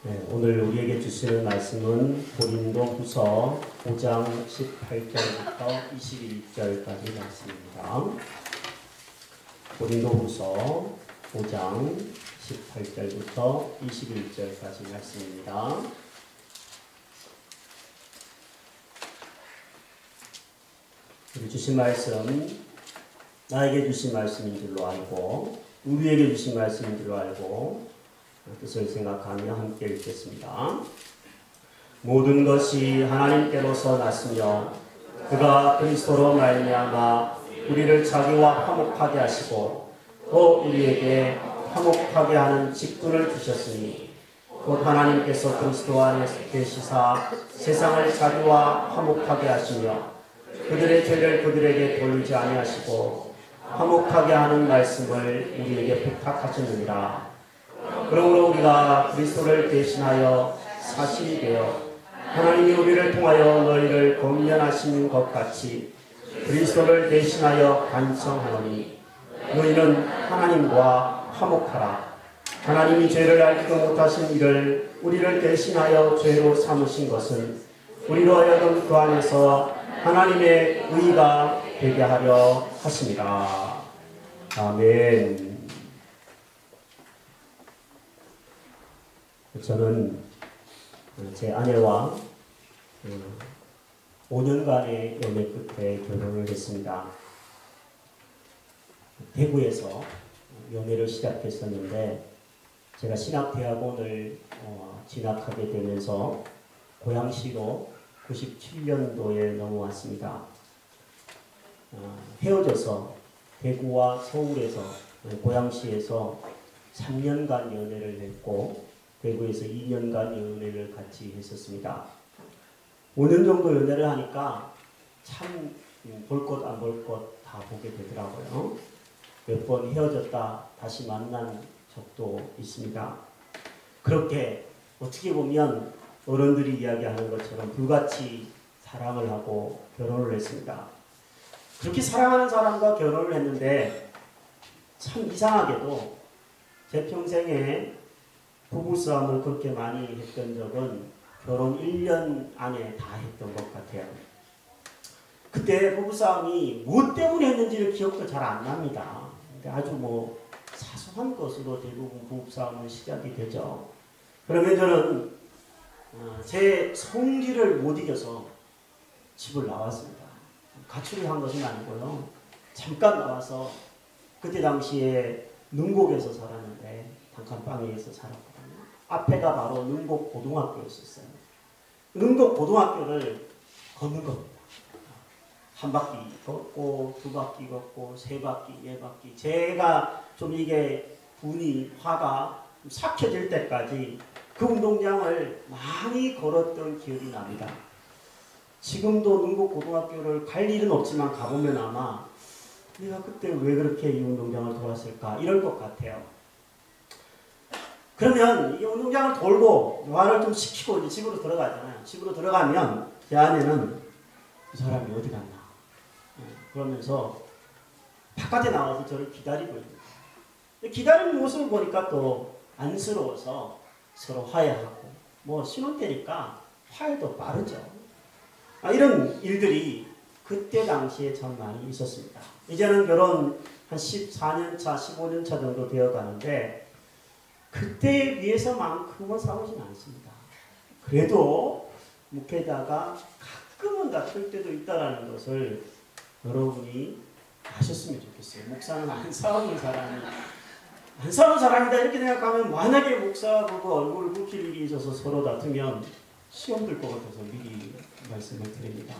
네, 오늘 우리에게 주시는 말씀은 고린도후서 5장 18절부터 21절까지 말씀입니다. 고린도후서 5장 18절부터 21절까지 말씀입니다. 주신 말씀, 나에게 주신 말씀인 줄로 알고 우리에게 주신 말씀인 줄로 알고 뜻을 생각하며 함께 읽겠습니다. 모든 것이 하나님께로서 났으며 그가 그리스도로 말미암아 우리를 자기와 화목하게 하시고 또 우리에게 화목하게 하는 직분을 주셨으니 곧 하나님께서 그리스도 안에 계시사 세상을 자기와 화목하게 하시며 그들의 죄를 그들에게 돌리지 아니하시고 화목하게 하는 말씀을 우리에게 부탁하셨느니라. 그러므로 우리가 그리스도를 대신하여 사실이 되어 하나님이 우리를 통하여 너희를 권면하시는 것 같이 그리스도를 대신하여 간청하노니 너희는 하나님과 화목하라. 하나님이 죄를 알지도 못하신 이를 우리를 대신하여 죄로 삼으신 것은 우리로 하여금 그 안에서 하나님의 의가 되게 하려 하십니다. 아멘. 저는 제 아내와 5년간의 연애 끝에 결혼을 했습니다. 대구에서 연애를 시작했었는데 제가 신학대학원을 진학하게 되면서 고양시로 97년도에 넘어왔습니다. 헤어져서 대구와 서울에서 고양시에서 3년간 연애를 했고 대구에서 2년간 연애를 같이 했었습니다. 5년 정도 연애를 하니까 참 볼 것 안 볼 것 다 보게 되더라고요. 몇 번 헤어졌다 다시 만난 적도 있습니다. 그렇게 어떻게 보면 어른들이 이야기하는 것처럼 불같이 사랑을 하고 결혼을 했습니다. 그렇게 사랑하는 사람과 결혼을 했는데 참 이상하게도 제 평생에 부부싸움을 그렇게 많이 했던 적은 결혼 1년 안에 다 했던 것 같아요. 그때 부부싸움이 무엇 때문에 했는지를 기억도 잘 안 납니다. 아주 사소한 것으로 대부분 부부싸움은 시작이 되죠. 그러면 저는 제 성질을 못 이겨서 집을 나왔습니다. 가출을 한 것은 아니고요. 잠깐 나와서 그때 당시에 능곡에서 살았는데 단칸방에서 살았거든요. 앞에가 바로 능곡 고등학교였었어요. 능곡 고등학교를 걷는 겁니다. 한 바퀴 걷고 두 바퀴 걷고 세 바퀴 네 바퀴 제가 좀 이게 화가 좀 삭혀질 때까지 그 운동장을 많이 걸었던 기억이 납니다. 지금도 능곡 고등학교를 갈 일은 없지만 가보면 아마 내가 그때 왜 그렇게 이 운동장을 돌았을까 이럴 것 같아요. 그러면 이 운동장을 돌고 노화를 좀 시키고 이제 집으로 들어가잖아요. 집으로 들어가면 제 아내는 이 사람이 어디 갔나 그러면서 바깥에 나와서 저를 기다리고 있습니다. 기다리는 모습을 보니까 또 안쓰러워서 서로 화해하고 신혼 때니까 화해도 빠르죠. 이런 일들이 그때 당시에 참 많이 있었습니다. 이제는 결혼 한 14년 차, 15년 차 정도 되어 가는데 그때에 비해서만큼은 싸우진 않습니다. 그래도 묵회자가 가끔은 다툴 때도 있다는 것을 여러분이 아셨으면 좋겠어요. 목사는 안 싸우는 사람이다 이렇게 생각하면 만약에 목사 보고 얼굴을 붉힐 일이 있어서 서로 다투면 시험 들 것 같아서 미리 말씀을 드립니다.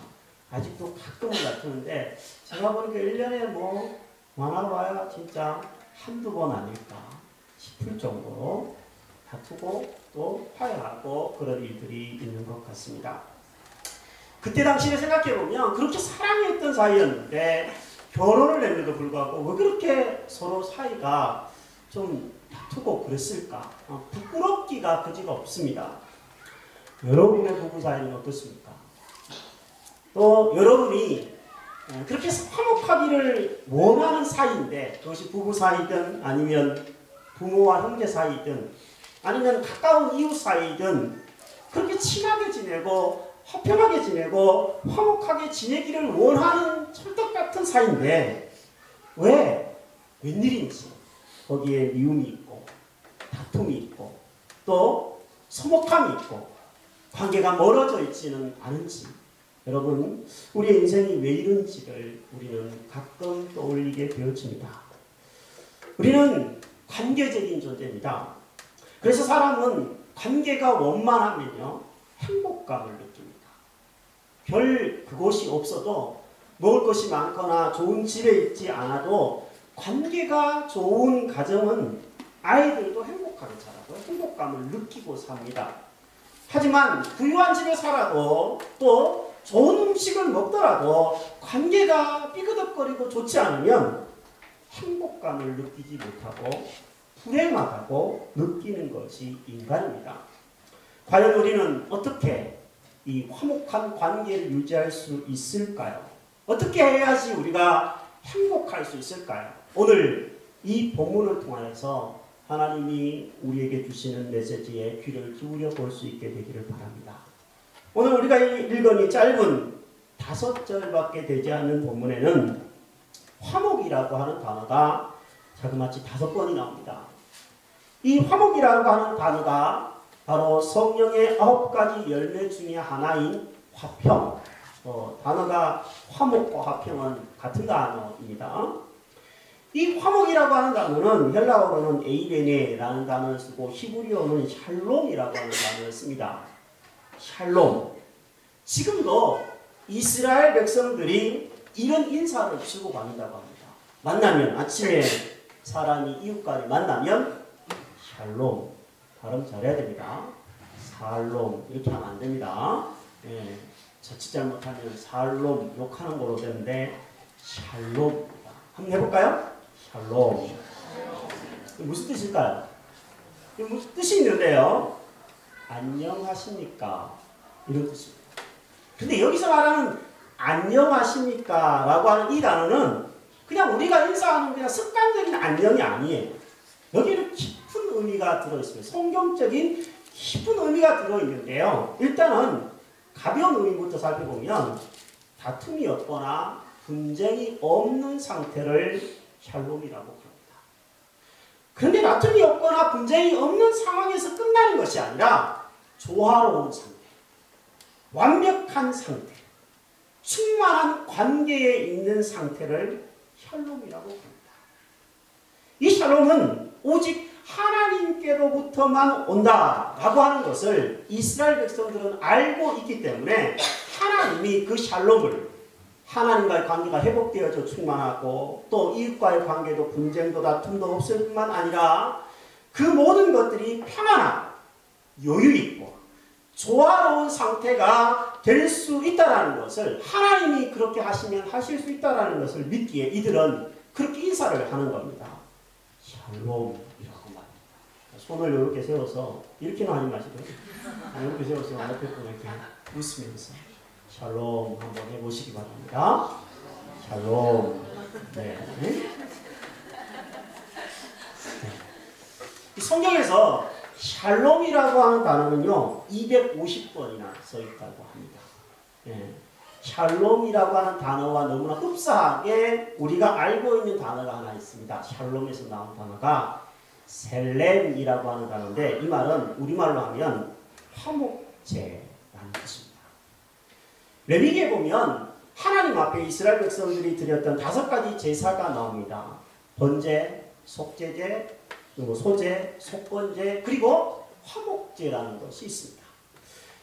아직도 가끔은 다투는데 제가 보니까 1년에 많아봐야 진짜 한두 번 아닐까 싶을 정도로 다투고 또 화해하고 그런 일들이 있는 것 같습니다. 그때 당시에 생각해보면 그렇게 사랑했던 사이였는데 결혼을 했는데도 불구하고 왜 그렇게 서로 사이가 좀 다투고 그랬을까? 부끄럽기가 그지가 없습니다. 여러분의 부부 사이는 어떻습니까? 또 여러분이 그렇게 화목하기를 원하는 사이인데 그것이 부부 사이든 아니면 부모와 형제 사이든 아니면 가까운 이웃 사이든 그렇게 친하게 지내고 화평하게 지내고 화목하게 지내기를 원하는 찰떡같은 사이인데 왜? 웬일인지 거기에 미움이 있고 다툼이 있고 또 서먹함이 있고 관계가 멀어져 있지는 않은지 여러분 우리의 인생이 왜 이런지를 우리는 가끔 떠올리게 되어집니다. 우리는 관계적인 존재입니다. 그래서 사람은 관계가 원만하면요 행복감을 느낍니다. 별 그것이 없어도 먹을 것이 많거나 좋은 집에 있지 않아도 관계가 좋은 가정은 아이들도 행복하게 자라고 행복감을 느끼고 삽니다. 하지만 부유한 집에 살아도 또 좋은 음식을 먹더라도 관계가 삐그덕거리고 좋지 않으면 행복감을 느끼지 못하고 불행하다고 느끼는 것이 인간입니다. 과연 우리는 어떻게 이 화목한 관계를 유지할 수 있을까요? 어떻게 해야지 우리가 행복할 수 있을까요? 오늘 이 본문을 통하여서 하나님이 우리에게 주시는 메시지에 귀를 기울여 볼 수 있게 되기를 바랍니다. 오늘 우리가 읽은 이 짧은 5절밖에 되지 않는 본문에는 화목이라고 하는 단어가 자그마치 5번이 나옵니다. 이 화목이라고 하는 단어가 바로 성령의 9가지 열매 중에 하나인 화평. 단어가 화목과 화평은 같은 단어입니다. 이 화목이라고 하는 단어는 헬라어로는 에이레네라는 단어를 쓰고 히브리어는 샬롬이라고 하는 단어를 씁니다. 샬롬. 지금도 이스라엘 백성들이 이런 인사를 주고받는다고 합니다. 만나면 아침에 사람이 이웃간에 만나면 샬롬. 발음 잘해야 됩니다. 살롬 이렇게 하면 안 됩니다. 예, 자칫 잘못하면 살롬 욕하는 걸로 되는데 샬롬. 한번 해볼까요? 샬롬. 무슨 뜻일까요? 무슨 뜻이 있는데요. 안녕하십니까? 이런 뜻입니다. 근데 여기서 말하는 안녕하십니까? 라고 하는 이 단어는 그냥 우리가 인사하는 그냥 습관적인 안녕이 아니에요. 여기는 깊은 의미가 들어있습니다. 성경적인 깊은 의미가 들어있는데요. 일단은 가벼운 의미부터 살펴보면 다툼이 없거나 분쟁이 없는 상태를 샬롬이라고 부릅니다. 그런데 다툼이 없거나 분쟁이 없는 상황에서 끝나는 것이 아니라 조화로운 상태, 완벽한 상태, 충만한 관계에 있는 상태를 샬롬이라고 부릅니다. 이 샬롬은 오직 하나님께로부터만 온다라고 하는 것을 이스라엘 백성들은 알고 있기 때문에 하나님이 그 샬롬을 하나님과의 관계가 회복되어져 충만하고 또 이웃과의 관계도 분쟁도 다툼도 없을 뿐만 아니라 그 모든 것들이 평안한 여유있고 조화로운 상태가 될 수 있다는 것을 하나님이 그렇게 하시면 하실 수 있다는 것을 믿기에 이들은 그렇게 인사를 하는 겁니다. 샬롬이라고 말합니다. 손을 이렇게 세워서 이렇게는 하지 마시고요. 이렇게 세워서 앞에 보고 이렇게 웃으면서 샬롬 한번 해보시기 바랍니다. 샬롬. 네. 성경에서 샬롬이라고 하는 단어는요 250번이나 써 있다고 합니다. 네. 샬롬이라고 하는 단어와 너무나 흡사하게 우리가 알고 있는 단어가 하나 있습니다. 샬롬에서 나온 단어가 셀렘이라고 하는 단어인데 이 말은 우리말로 하면 화목제라는 뜻입니다. 레위기에 보면 하나님 앞에 이스라엘 백성들이 드렸던 5가지 제사가 나옵니다. 번제, 속제제, 그리고 소제, 속건제, 그리고 화목제라는 것이 있습니다.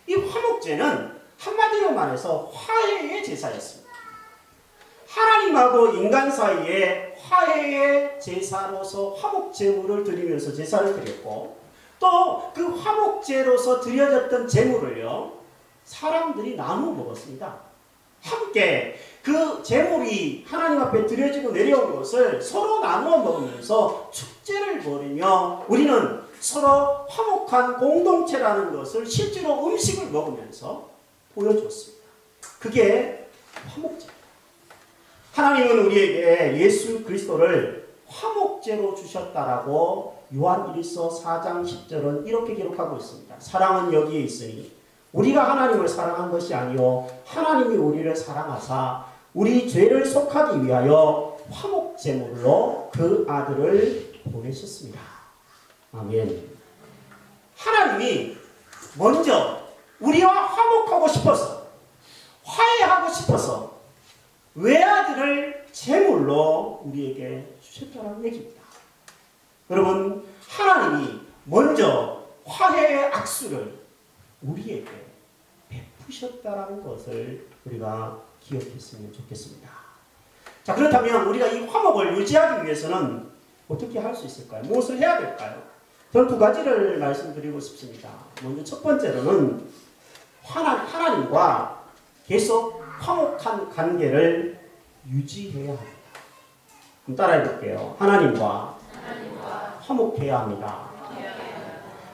이 화목제는 한마디로 말해서 화해의 제사였습니다. 하나님하고 인간 사이에 화해의 제사로서 화목제물을 드리면서 제사를 드렸고 또 그 화목제로서 드려졌던 제물을요 사람들이 나누어 먹었습니다. 함께 그 제물이 하나님 앞에 드려지고 내려온 것을 서로 나누어 먹으면서 축제를 벌이며 우리는 서로 화목한 공동체라는 것을 실제로 음식을 먹으면서 보여줬습니다. 그게 화목제입니다. 하나님은 우리에게 예수 그리스도를 화목제로 주셨다라고 요한일서 4장 10절은 이렇게 기록하고 있습니다. 사랑은 여기에 있으니 우리가 하나님을 사랑한 것이 아니요 하나님이 우리를 사랑하사 우리 죄를 속하기 위하여 화목 제물로 그 아들을 보내셨습니다. 아멘. 하나님이 먼저 우리와 화목하고 싶어서 화해하고 싶어서 외아들을 제물로 우리에게 주셨다는 얘기입니다. 여러분, 하나님이 먼저 화해의 악수를 우리에게 베푸셨다는 것을 우리가 기억했으면 좋겠습니다. 자, 그렇다면 우리가 이 화목을 유지하기 위해서는 어떻게 할 수 있을까요? 무엇을 해야 될까요? 저는 두 가지를 말씀드리고 싶습니다. 먼저 첫 번째로는 하나님과 계속 화목한 관계를 유지해야 합니다. 그럼 따라해 볼게요. 하나님과 화목해야 합니다.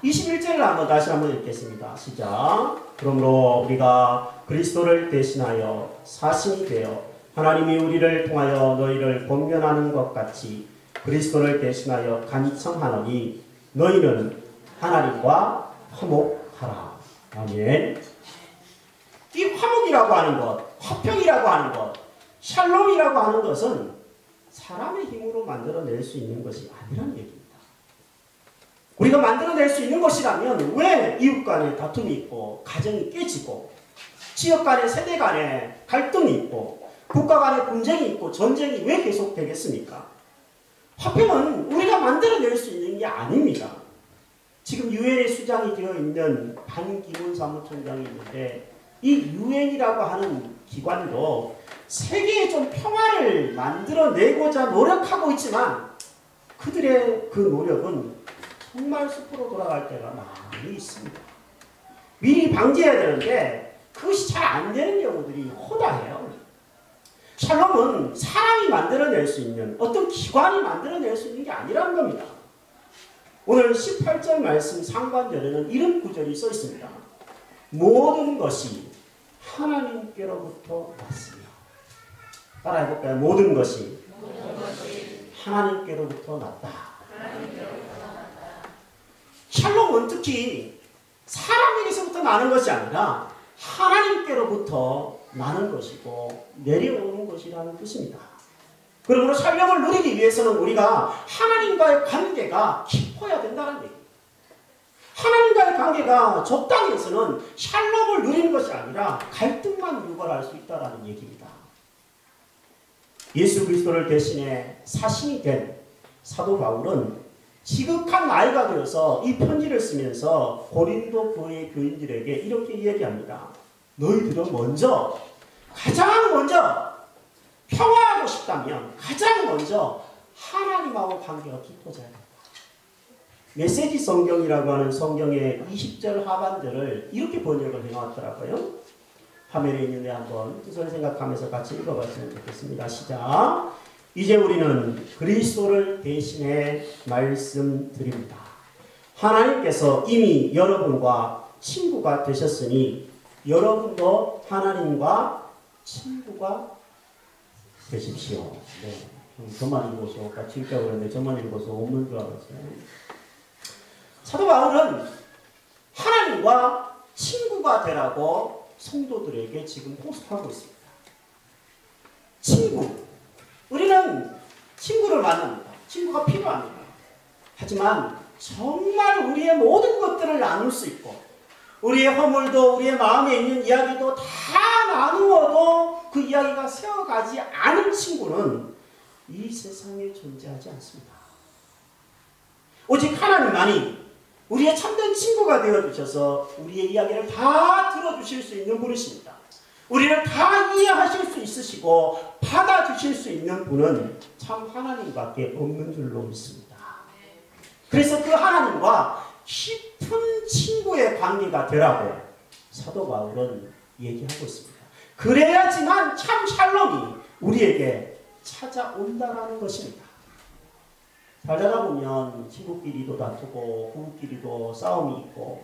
21절을 다시 한번 읽겠습니다. 시작. 그러므로 우리가 그리스도를 대신하여 사신이 되어 하나님이 우리를 통하여 너희를 권면하는 것 같이 그리스도를 대신하여 간청하노니 너희는 하나님과 화목하라. 아멘. 이 화목이라고 하는 것, 화평이라고 하는 것, 샬롬이라고 하는 것은 사람의 힘으로 만들어낼 수 있는 것이 아니라는 얘기입니다. 우리가 만들어낼 수 있는 것이라면 왜 이웃 간에 다툼이 있고 가정이 깨지고 지역 간에 세대 간에 갈등이 있고 국가 간에 분쟁이 있고 전쟁이 왜 계속되겠습니까? 화평은 우리가 만들어낼 수 있는 게 아닙니다. 지금 유엔의 수장이 되어 있는 반기문 사무총장이 있는데 이 유엔이라고 하는 기관도 세계에 좀 평화를 만들어내고자 노력하고 있지만 그들의 그 노력은 정말 숲으로 돌아갈 때가 많이 있습니다. 미리 방지해야 되는데 그것이 잘 안 되는 경우들이 허다해요. 샬롬은 사람이 만들어낼 수 있는 어떤 기관이 만들어낼 수 있는 게 아니라는 겁니다. 오늘 18절 말씀 상반절에는 이런 구절이 써 있습니다. 모든 것이 하나님께로부터 왔으며 따라해볼까요? 모든 것이 하나님께로부터 났다. 샬롬은 특히 사람에게서부터 나는 것이 아니라 하나님께로부터 나는 것이고 내려오는 것이라는 뜻입니다. 그러므로 샬롬을 누리기 위해서는 우리가 하나님과의 관계가 깊어야 된다는 얘기입니다. 하나님과의 관계가 적당히 해서는 샬롬을 누리는 것이 아니라 갈등만 유발할 수 있다는 얘기입니다. 예수 그리스도를 대신해 사신이 된 사도 바울은 지극한 나이가 되어서 이 편지를 쓰면서 고린도 교회 교인들에게 이렇게 얘기합니다. 너희들은 가장 먼저 평화하고 싶다면 가장 먼저 하나님하고 관계가 깊어져야 된다. 메시지 성경이라고 하는 성경의 20절 하반절을 이렇게 번역을 해놓았더라고요. 화면에 있는데 한번 뜻을 생각하면서 같이 읽어봤으면 좋겠습니다. 시작. 이제 우리는 그리스도를 대신해 말씀드립니다. 하나님께서 이미 여러분과 친구가 되셨으니 여러분도 하나님과 친구가 되십시오. 네. 저만 읽어서 같이 읽자고 그랬는데 저만 읽어서 없는 줄 알았어요. 사도 바울은 하나님과 친구가 되라고 성도들에게 지금 호소하고 있습니다. 친구. 우리는 친구를 만납니다. 친구가 필요합니다. 하지만 정말 우리의 모든 것들을 나눌 수 있고 우리의 허물도 우리의 마음에 있는 이야기도 다 나누어도 그 이야기가 세워가지 않은 친구는 이 세상에 존재하지 않습니다. 오직 하나님만이 우리의 참된 친구가 되어주셔서 우리의 이야기를 다 들어주실 수 있는 분이십니다. 우리를 다 이해하실 수 있으시고 받아주실 수 있는 분은 참 하나님밖에 없는 줄로 믿습니다. 그래서 그 하나님과 깊은 친구의 관계가 되라고 사도 바울은 얘기하고 있습니다. 그래야지만 참 샬롬이 우리에게 찾아온다라는 것입니다. 살다가 보면 친구끼리도 다투고 부부끼리도 싸움이 있고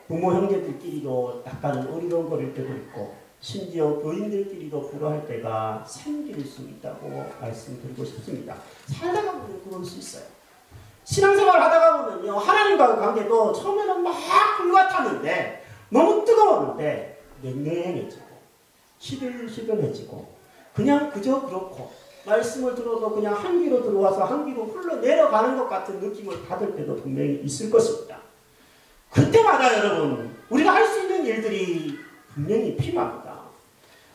부모 형제들끼리도 약간 어리렁거릴 때도 있고 심지어 교인들끼리도 불화할 때가 생길 수 있다고 말씀드리고 싶습니다. 살다가 보면 그럴 수 있어요. 신앙생활 하다가 보면요, 하나님과의 관계도 처음에는 막 불같았는데 너무 뜨거웠는데 냉랭해지고 시들시들해지고 그냥 그저 그렇고 말씀을 들어도 그냥 한 귀로 들어와서 한 귀로 흘러내려가는 것 같은 느낌을 받을 때도 분명히 있을 것입니다. 그때마다 여러분, 우리가 할 수 있는 일들이 분명히 필요합니다.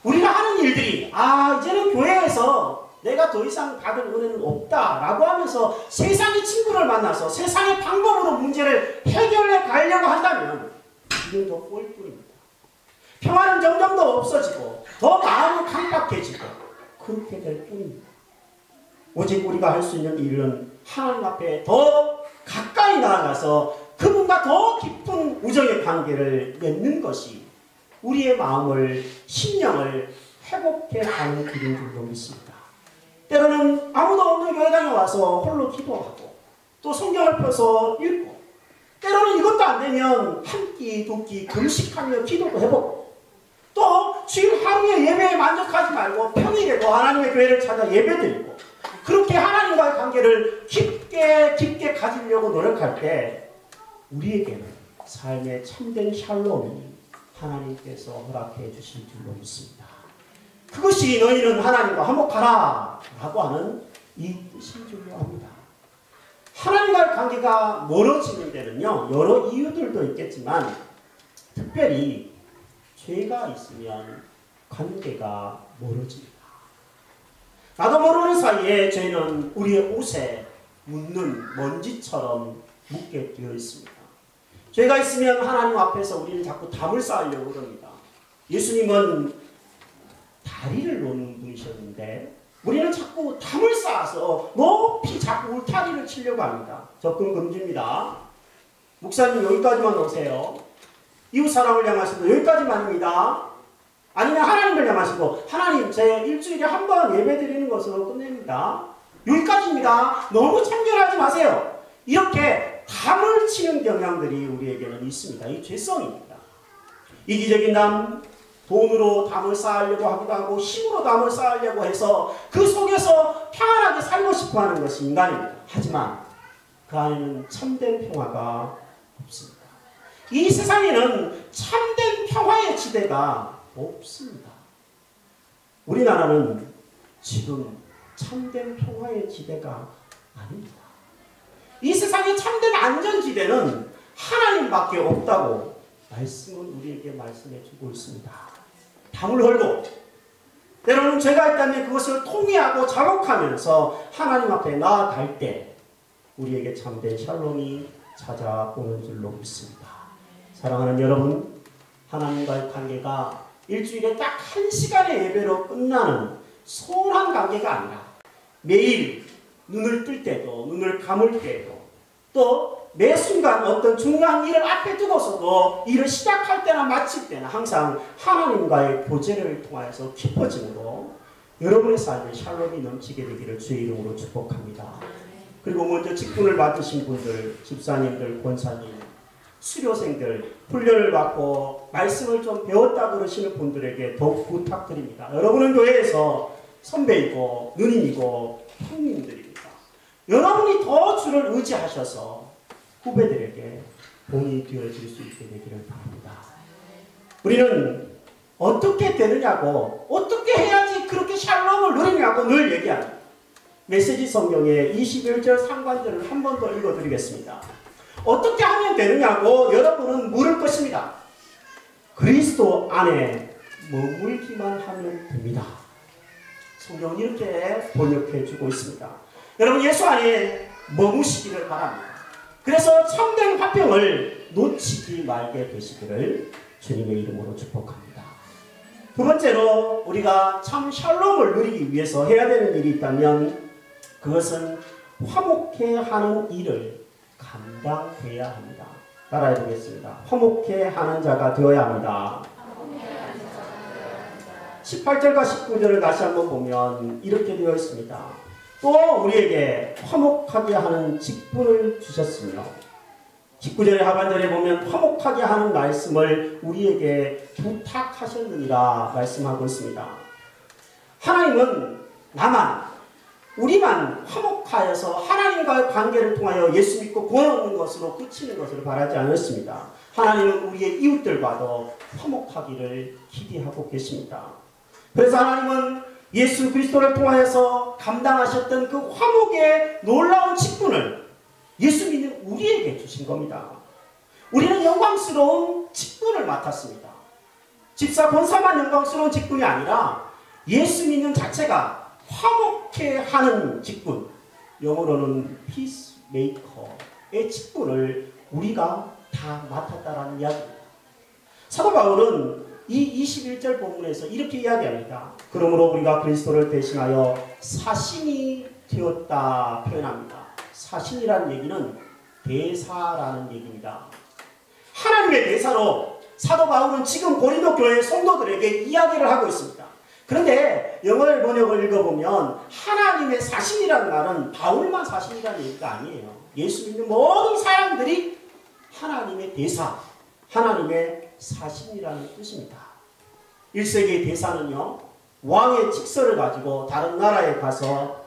우리가 하는 일들이 이제는 교회에서 내가 더 이상 받을 은혜는 없다라고 하면서 세상의 친구를 만나서 세상의 방법으로 문제를 해결해 가려고 한다면 이건 더 꼴뿐입니다. 평화는 점점 더 없어지고 더 마음은 강박해지고 그렇게 될 뿐입니다. 오직 우리가 할 수 있는 일은 하나님 앞에 더 가까이 나아가서 그분과 더 깊은 우정의 관계를 맺는 것이 우리의 마음을, 심령을 회복해가는 길인 줄로 믿습니다. 때로는 아무도 없는 교회당에 와서 홀로 기도하고 또 성경을 펴서 읽고 때로는 이것도 안 되면 한 끼, 두 끼 금식하며 기도도 해보고 또 주일 하루의 예배에 만족하지 말고 평일에도 하나님의 교회를 찾아 예배드리고 그렇게 하나님과의 관계를 깊게 가지려고 노력할 때 우리에게는 삶의 참된 샬롬이 하나님께서 허락해 주실 줄로 믿습니다. 그것이 너희는 하나님과 화목하라 라고 하는 이 뜻인 줄로 압니다. 하나님과의 관계가 멀어지는 데는요, 여러 이유들도 있겠지만 특별히 죄가 있으면 관계가 멀어집니다. 나도 모르는 사이에 죄는 우리의 옷에 묻는 먼지처럼 묻게 되어 있습니다. 죄가 있으면 하나님 앞에서 우리는 자꾸 담을 쌓으려고 그럽니다. 예수님은 다리를 놓는 분이셨는데 우리는 자꾸 담을 쌓아서 높이 자꾸 울타리를 치려고 합니다. 접근 금지입니다. 목사님 여기까지만 오세요. 이웃 사람을 향하셔도 여기까지만입니다. 아니면 하나님을 향하시고 하나님 제 일주일에 한 번 예배 드리는 것으로 끝냅니다. 여기까지입니다. 너무 참견하지 마세요. 이렇게 담을 치는 경향들이 우리에게는 있습니다. 이 죄성입니다. 이기적인 담, 돈으로 담을 쌓으려고 하기도 하고 힘으로 담을 쌓으려고 해서 그 속에서 평안하게 살고 싶어하는 것이 인간입니다. 하지만 그 안에는 참된 평화가 없습니다. 이 세상에는 참된 평화의 지대가 없습니다. 우리나라는 지금 참된 평화의 지대가 아닙니다. 이 세상의 참된 안전지대는 하나님밖에 없다고 말씀은 우리에게 말씀해 주고 있습니다. 담을 헐고 때로는 죄가 있다면 그것을 통회하고 자복하면서 하나님 앞에 나아갈 때 우리에게 참된 샬롬이 찾아오는 줄로 믿습니다. 사랑하는 여러분, 하나님과의 관계가 일주일에 딱 1시간의 예배로 끝나는 소홀한 관계가 아니라 매일 눈을 뜰 때도 눈을 감을 때도 또 매 순간 어떤 중요한 일을 앞에 두고서도 일을 시작할 때나 마칠 때나 항상 하나님과의 교제를 통하여서 깊어짐으로 여러분의 삶에 샬롬이 넘치게 되기를 주의 이름으로 축복합니다. 그리고 먼저 직분을 맡으신 분들, 집사님들, 권사님, 수료생들, 훈련을 받고 말씀을 좀 배웠다 그러시는 분들에게 더욱 부탁드립니다. 여러분은 교회에서 선배이고 누님이고 형님들입니다. 여러분이 더 주를 의지하셔서 후배들에게 본이 되어질 수 있게 되기를 바랍니다. 우리는 어떻게 되느냐고, 어떻게 해야지 그렇게 샬롬을 누리냐고 늘 얘기합니다. 메시지 성경의 21절 상관절을 한 번 더 읽어드리겠습니다. 어떻게 하면 되느냐고 여러분은 물을 것입니다. 그리스도 안에 머물기만 하면 됩니다. 성경은 이렇게 번역해 주고 있습니다. 여러분 예수 안에 머무시기를 바랍니다. 그래서 참된 화평을 놓치지 말게 되시기를 주님의 이름으로 축복합니다. 두 번째로 우리가 참 샬롬을 누리기 위해서 해야 되는 일이 있다면 그것은 화목해 하는 일을 감당해야 합니다. 따라해 보겠습니다. 화목해 하는 자가 되어야 합니다. 18절과 19절을 다시 한번 보면 이렇게 되어 있습니다. 또 우리에게 화목하게 하는 직분을 주셨으며 19절의 하반절에 보면 화목하게 하는 말씀을 우리에게 부탁하셨느니라 말씀하고 있습니다. 하나님은 나만 우리만 화목하여서 하나님과의 관계를 통하여 예수 믿고 구원 얻는 것으로 그치는 것을 바라지 않았습니다. 하나님은 우리의 이웃들과도 화목하기를 기대하고 계십니다. 그래서 하나님은 예수 그리스도를 통하여서 감당하셨던 그 화목의 놀라운 직분을 예수 믿는 우리에게 주신 겁니다. 우리는 영광스러운 직분을 맡았습니다. 집사 권사만 영광스러운 직분이 아니라 예수 믿는 자체가 화목해 하는 직분, 영어로는 피스메이커의 직분을 우리가 다 맡았다라는 이야기입니다. 사도 바울은 이 21절 본문에서 이렇게 이야기합니다. 그러므로 우리가 그리스도를 대신하여 사신이 되었다 표현합니다. 사신이라는 얘기는 대사라는 얘기입니다. 하나님의 대사로 사도 바울은 지금 고린도 교회 성도들에게 이야기를 하고 있습니다. 그런데 영어의 번역을 읽어보면 하나님의 사신이라는 말은 바울만 사신이라는 얘기가 아니에요. 예수 믿는 모든 사람들이 하나님의 대사, 하나님의 사신이라는 뜻입니다. 1세기의 대사는요, 왕의 직서를 가지고 다른 나라에 가서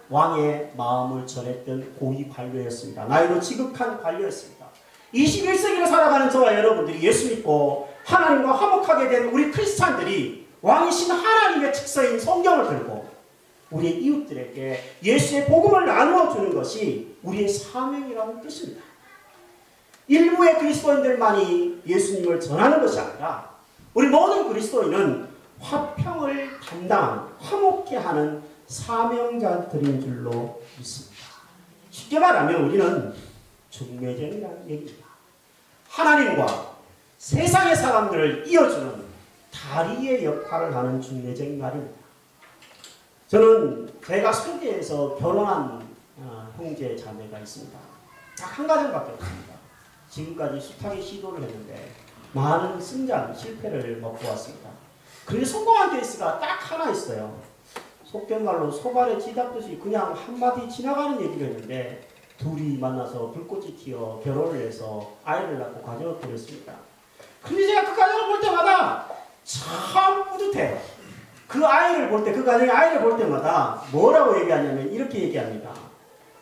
왕의 마음을 전했던 고위 관료였습니다. 나이로 지극한 관료였습니다. 21세기를 살아가는 저와 여러분들이 예수 믿고 하나님과 화목하게 된 우리 크리스찬들이 왕이신 하나님의 직서인 성경을 들고 우리의 이웃들에게 예수의 복음을 나누어 주는 것이 우리의 사명이라는 뜻입니다. 일부의 그리스도인들만이 예수님을 전하는 것이 아니라 우리 모든 그리스도인은 화평을 담당하는, 화목케 하는 사명자들인 줄로 믿습니다. 쉽게 말하면 우리는 중매쟁이라는 얘기입니다. 하나님과 세상의 사람들을 이어주는 다리의 역할을 하는 중매쟁이 말입니다. 저는 제가 소개해서 결혼한 형제 자매가 있습니다. 딱 한 가정밖에 없습니다. 지금까지 숱하게 시도를 했는데 많은 승장, 실패를 먹고 왔습니다. 그런데 성공한 케이스가 딱 하나 있어요. 속된 말로 소발에 쥐잡듯이 그냥 한마디 지나가는 얘기를 했는데 둘이 만나서 불꽃이 튀어 결혼을 해서 아이를 낳고 가정을 꾸렸습니다. 근데 제가 그 가정을 볼 때마다 참 뿌듯해요. 그 아이를 볼 때, 그 가정의 아이를 볼 때마다 뭐라고 얘기하냐면 이렇게 얘기합니다.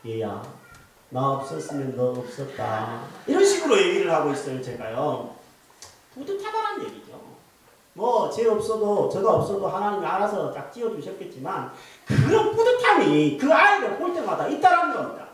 얘야, 나 없었으면 너 없었다. 이런 식으로 얘기를 하고 있어요, 제가요. 뿌듯하다는 얘기죠. 뭐, 제가 없어도 하나님이 알아서 딱 지어주셨겠지만, 그런 뿌듯함이 그 아이를 볼 때마다 있다는 겁니다.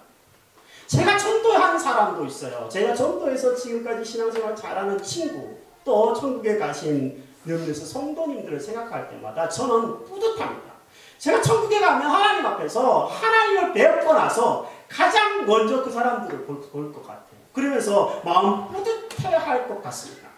제가 전도한 사람도 있어요. 제가 전도에서 지금까지 신앙생활 잘하는 친구, 또 천국에 가신 몇몇 성도님들을 생각할 때마다 저는 뿌듯합니다. 제가 천국에 가면 하나님 앞에서 하나님을 배웠고 나서 가장 먼저 그 사람들을 볼 것 같아요. 그러면서 마음 뿌듯해할 것 같습니다.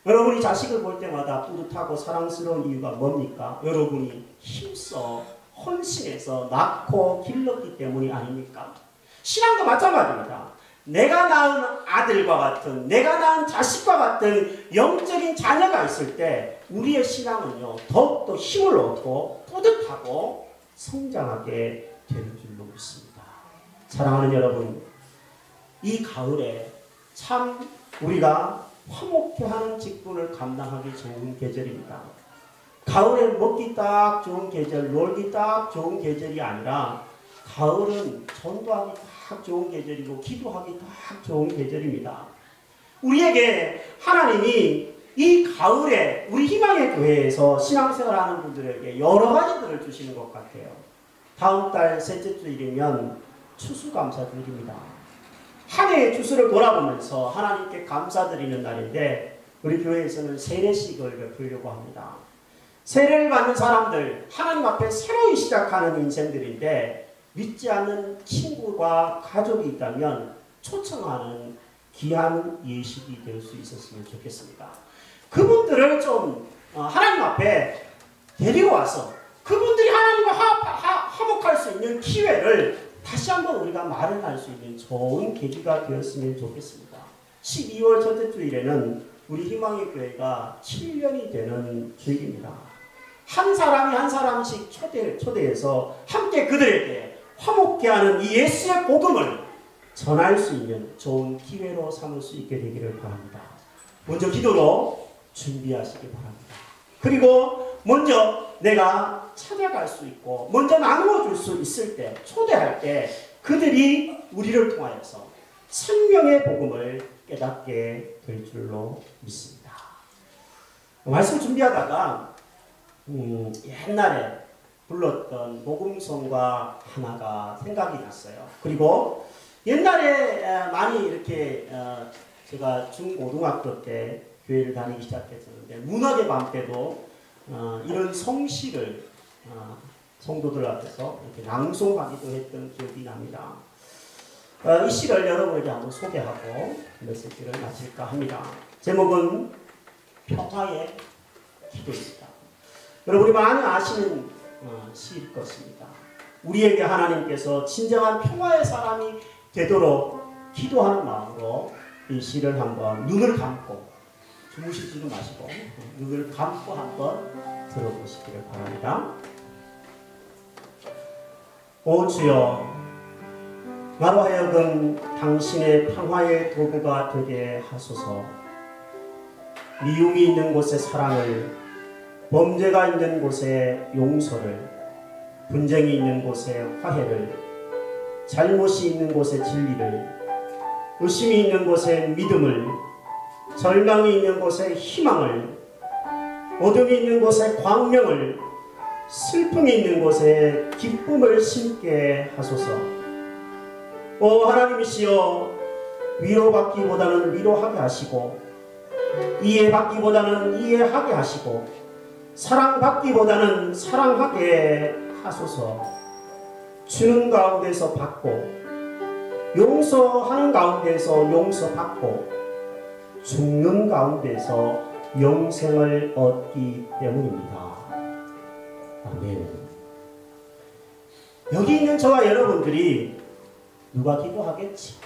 여러분이 자식을 볼 때마다 뿌듯하고 사랑스러운 이유가 뭡니까? 여러분이 힘써 헌신해서 낳고 길렀기 때문이 아닙니까? 신앙도 마찬가지입니다. 내가 낳은 아들과 같은, 내가 낳은 자식과 같은 영적인 자녀가 있을 때 우리의 신앙은요, 더욱더 힘을 얻고 뿌듯하고 성장하게 되는 줄로 믿습니다. 사랑하는 여러분, 이 가을에 참 우리가 화목케 하는 직분을 감당하기 좋은 계절입니다. 가을에 먹기 딱 좋은 계절, 놀기 딱 좋은 계절이 아니라 가을은 전도하기 딱 좋은 계절이고 기도하기 딱 좋은 계절입니다. 우리에게 하나님이 이 가을에 우리 희망의 교회에서 신앙생활하는 분들에게 여러 가지들을 주시는 것 같아요. 다음 달 셋째 주일이면 추수감사주일입니다. 한 해의 추수를 돌아보면서 하나님께 감사드리는 날인데 우리 교회에서는 세례식을 베풀려고 합니다. 세례를 받는 사람들, 하나님 앞에 새로이 시작하는 인생들인데 믿지 않는 친구가 가족이 있다면 초청하는 귀한 예식이 될 수 있었으면 좋겠습니다. 그분들을 좀 하나님 앞에 데리고 와서 그분들이 하나님과 화목할 수 있는 기회를 다시 한번 우리가 마련할 수 있는 좋은 계기가 되었으면 좋겠습니다. 12월 첫째 주일에는 우리 희망의 교회가 7년이 되는 주일입니다. 한 사람이 한 사람씩 초대해서 함께 그들에게 화목케 하는 이 예수의 복음을 전할 수 있는 좋은 기회로 삼을 수 있게 되기를 바랍니다. 먼저 기도로 준비하시기 바랍니다. 그리고 먼저 내가 찾아갈 수 있고 먼저 나누어줄 수 있을 때, 초대할 때 그들이 우리를 통하여서 생명의 복음을 깨닫게 될 줄로 믿습니다. 말씀 준비하다가 옛날에 불렀던 복음송가 하나가 생각이 났어요. 그리고 옛날에 많이 이렇게 제가 중고등학교 때 교회를 다니기 시작했었는데 문학의 밤 때도 이런 성시를 성도들 앞에서 이렇게 낭송하기도 했던 기억이 납니다. 이 시를 여러분에게 한번 소개하고 메시지를 마칠까 합니다. 제목은 평화의 기도입니다. 여러분이 많이 아시는 시일 것입니다. 우리에게 하나님께서 진정한 평화의 사람이 되도록 기도하는 마음으로 이 시를 한번 눈을 감고, 주무시지도 마시고 눈을 감고 한번 들어보시기를 바랍니다. 오 주여, 나로 하여금 당신의 평화의 도구가 되게 하소서. 미움이 있는 곳에 사랑을, 범죄가 있는 곳에 용서를, 분쟁이 있는 곳에 화해를, 잘못이 있는 곳에 진리를, 의심이 있는 곳에 믿음을, 절망이 있는 곳에 희망을, 어둠이 있는 곳에 광명을, 슬픔이 있는 곳에 기쁨을 심게 하소서. 오 하나님이시여, 위로받기보다는 위로하게 하시고, 이해받기보다는 이해하게 하시고, 사랑받기보다는 사랑하게 하소서. 주는 가운데서 받고, 용서하는 가운데서 용서받고, 죽는 가운데서 영생을 얻기 때문입니다. 아멘. 여기 있는 저와 여러분들이 누가 기도하겠지,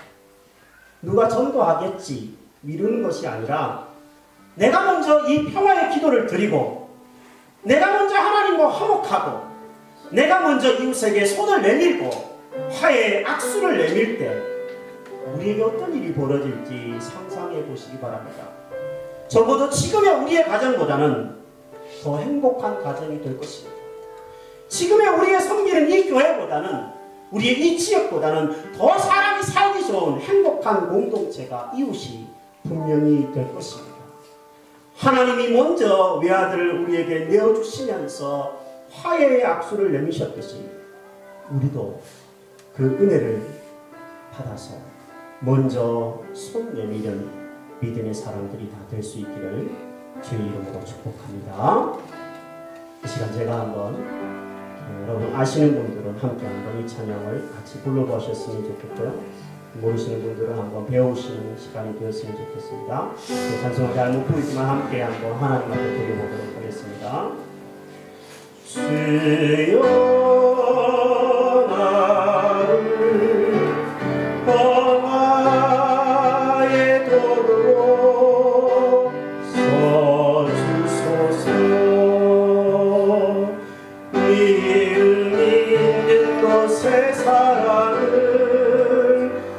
누가 전도하겠지 미루는 것이 아니라 내가 먼저 이 평화의 기도를 드리고, 내가 먼저 하나님과 화목하고, 내가 먼저 이웃에게 손을 내밀고 화해의 악수를 내밀 때 우리에게 어떤 일이 벌어질지 상상해 보시기 바랍니다. 적어도 지금의 우리의 가정보다는 더 행복한 가정이 될 것입니다. 지금의 우리의 섬기는 이 교회보다는, 우리의 이 지역보다는 더 사람이 살기 좋은 행복한 공동체가, 이웃이 분명히 될 것입니다. 하나님이 먼저 외아들을 우리에게 내어주시면서 화해의 악수를 내미셨듯이 우리도 그 은혜를 받아서 먼저 손 내미는 믿음의 사람들이 다 될 수 있기를 주의 이름으로 축복합니다. 이 시간 제가 한번 여러분 아시는 분들은 함께 한번 이 찬양을 같이 불러보셨으면 좋겠고요. 모르시는 분들은 한번 배우시는 시간이 되었으면 좋겠습니다. 찬송을 잘 못 부르지만 함께 한번 하나님 앞에 드려보도록 하겠습니다. 주여 나를 평화의 도구로 써주소서. 미움이 있는 곳에 사랑을,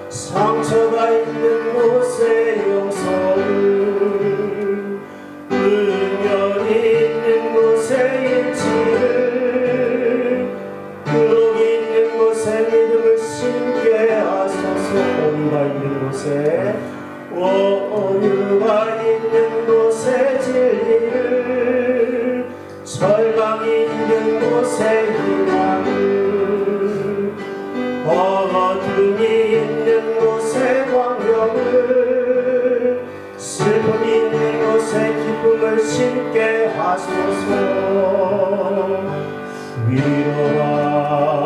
상처가 있는 곳에 용서를, 은연이 있는 곳에 일치를, 의욕이 있는 곳에 믿음을 심게 하소서. 오류가 있는 곳에, 오류가 있는 곳에 진리를, 절망이 있는 곳에 희망을, 어둠이 있는 곳에 광명을, 슬픔이 있는 곳에 기쁨을 심게 하소서. 위로와